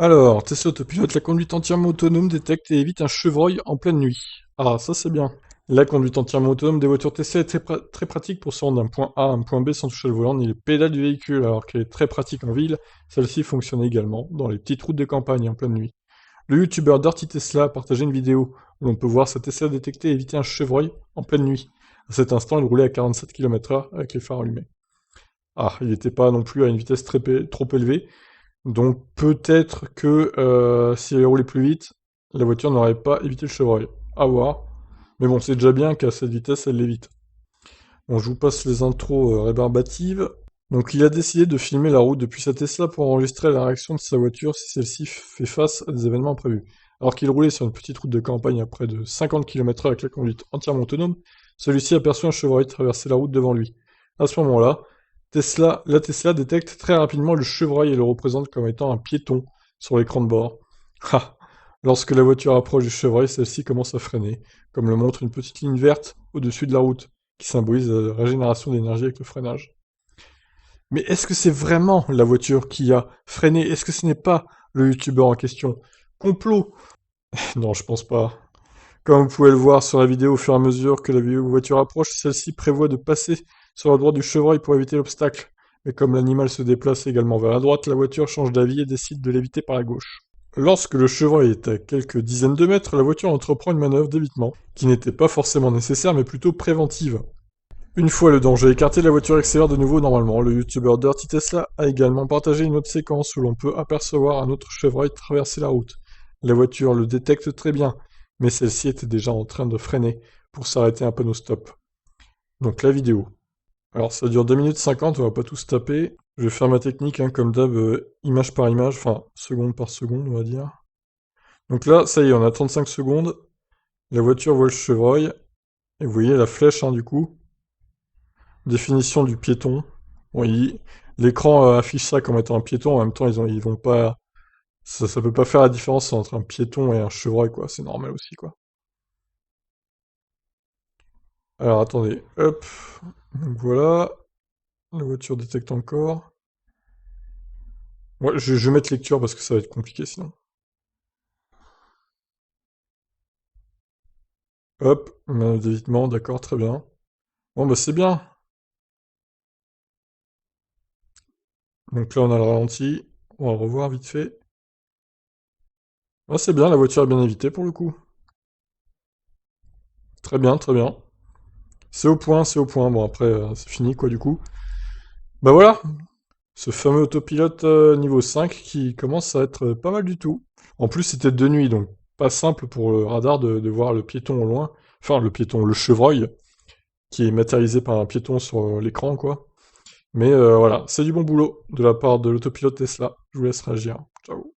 Alors, Tesla Autopilote, la conduite entièrement autonome détecte et évite un chevreuil en pleine nuit. Ah, ça c'est bien. La conduite entièrement autonome des voitures Tesla est très pratique pour se rendre d'un point A à un point B sans toucher le volant ni les pédales du véhicule, alors qu'elle est très pratique en ville. Celle-ci fonctionne également dans les petites routes de campagne en pleine nuit. Le youtubeur Dirty Tesla a partagé une vidéo où l'on peut voir sa Tesla détecter et éviter un chevreuil en pleine nuit. À cet instant, il roulait à 47 km/h avec les phares allumés. Ah, il n'était pas non plus à une vitesse trop élevée, donc peut-être que si elle roulait plus vite, la voiture n'aurait pas évité le chevreuil. À voir. Mais bon, c'est déjà bien qu'à cette vitesse, elle l'évite. Bon, je vous passe les intros rébarbatives. Donc il a décidé de filmer la route depuis sa Tesla pour enregistrer la réaction de sa voiture si celle-ci fait face à des événements imprévus. Alors qu'il roulait sur une petite route de campagne à près de 50 km/h avec la conduite entièrement autonome, celui-ci aperçut un chevreuil traverser la route devant lui. À ce moment-là, la Tesla détecte très rapidement le chevreuil et le représente comme étant un piéton sur l'écran de bord. Ah. Lorsque la voiture approche du chevreuil, celle-ci commence à freiner, comme le montre une petite ligne verte au-dessus de la route, qui symbolise la régénération d'énergie avec le freinage. Mais est-ce que c'est vraiment la voiture qui a freiné? Est-ce que ce n'est pas le youtubeur en question? Complot? Non, je pense pas. Comme vous pouvez le voir sur la vidéo, au fur et à mesure que la voiture approche, celle-ci prévoit de passer sur la droite du chevreuil pour éviter l'obstacle. Mais comme l'animal se déplace également vers la droite, la voiture change d'avis et décide de l'éviter par la gauche. Lorsque le chevreuil est à quelques dizaines de mètres, la voiture entreprend une manœuvre d'évitement, qui n'était pas forcément nécessaire mais plutôt préventive. Une fois le danger écarté, la voiture accélère de nouveau normalement. Le youtubeur Dirty Tesla a également partagé une autre séquence où l'on peut apercevoir un autre chevreuil traverser la route. La voiture le détecte très bien, mais celle-ci était déjà en train de freiner pour s'arrêter un panneau stop. Donc la vidéo. Alors ça dure 2 minutes 50, on va pas tous taper. Je vais faire ma technique, hein, comme d'hab, image par image, enfin seconde par seconde on va dire. Donc là, ça y est, on a 35 secondes. La voiture voit le chevreuil. Et vous voyez la flèche, hein, du coup. Définition du piéton. Oui, l'écran affiche ça comme étant un piéton, en même temps ils vont pas. Ça peut pas faire la différence entre un piéton et un chevreuil, quoi, c'est normal aussi, quoi. Alors attendez, hop, donc voilà, la voiture détecte encore. Ouais, je vais mettre lecture parce que ça va être compliqué sinon. Hop, manœuvre d'évitement, d'accord, très bien. Bon bah c'est bien. Donc là on a le ralenti, on va le revoir vite fait. Ah c'est bien, la voiture a bien évité pour le coup. Très bien, très bien. C'est au point, c'est au point. Bon après c'est fini quoi du coup. Bah voilà, ce fameux autopilote niveau 5 qui commence à être pas mal du tout. En plus, c'était de nuit, donc pas simple pour le radar de voir le piéton au loin. Enfin, le piéton, le chevreuil, qui est matérialisé par un piéton sur l'écran, quoi. Mais voilà, c'est du bon boulot de la part de l'autopilote Tesla. Je vous laisse réagir. Ciao.